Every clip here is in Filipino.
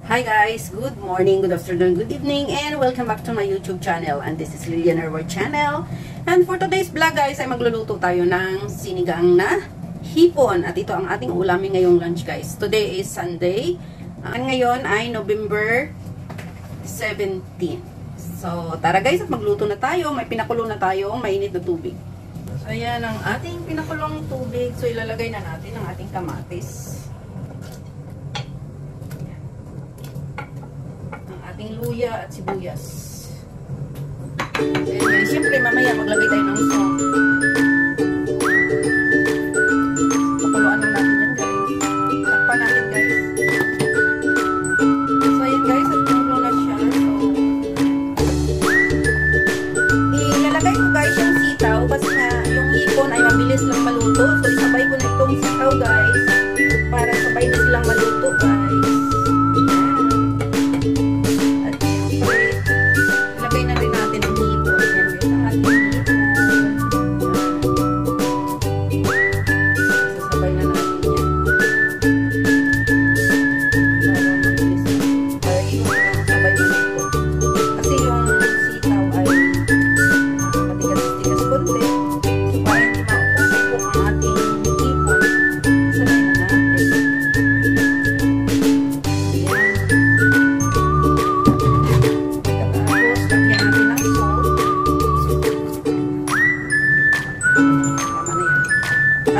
Hi guys, good morning, good afternoon, good evening, and welcome back to my YouTube channel. And this is Lilian World Channel. And for today's vlog guys, ay magluluto tayo ng sinigang na hipon. At ito ang ating ulamin ngayong lunch guys. Today is Sunday. Ngayon ay November 17. So tara guys, at magluto na tayo. May pinakulo na tayong mainit na tubig. So ayan ang ating pinakulong tubig. So ilalagay na natin ang ating kamatis. Ating luya at sibuyas. Ayan guys, siyempre mamaya maglagay tayo ng salt. Pakuluan lang natin yan guys. Takpan natin guys. So ayan guys, at kumulo na siya. So ilalagay ko guys yung sitaw kasi nga yung hipon ay mabilis lang maluto. So isabay ko na itong sitaw guys para sabay na silang maluto guys.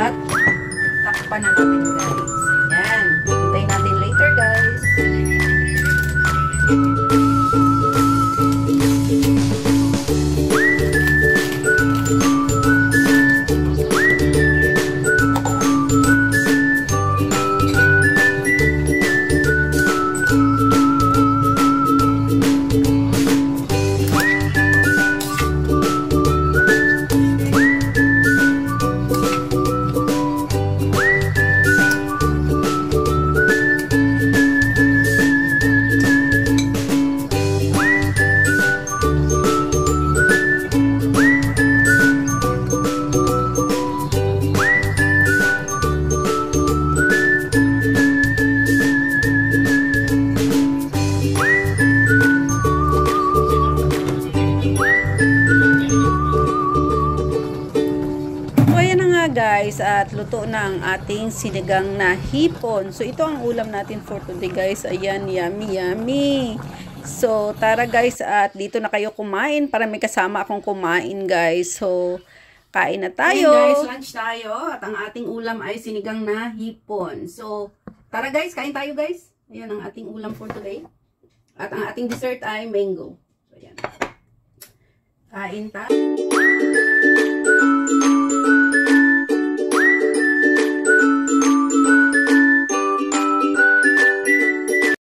At takpan na natin guys. Ayan. Hintayin natin later guys. Guys, at luto na ang ating sinigang na hipon. So ito ang ulam natin for today guys. Ayan, yummy yummy. So tara guys, at dito na kayo kumain para may kasama akong kumain guys. So kain na tayo. Ayan guys, lunch tayo at ang ating ulam ay sinigang na hipon. So tara guys, kain tayo guys. Ayan ang ating ulam for today. At ang ating dessert ay mango. So ayan. Kain tayo.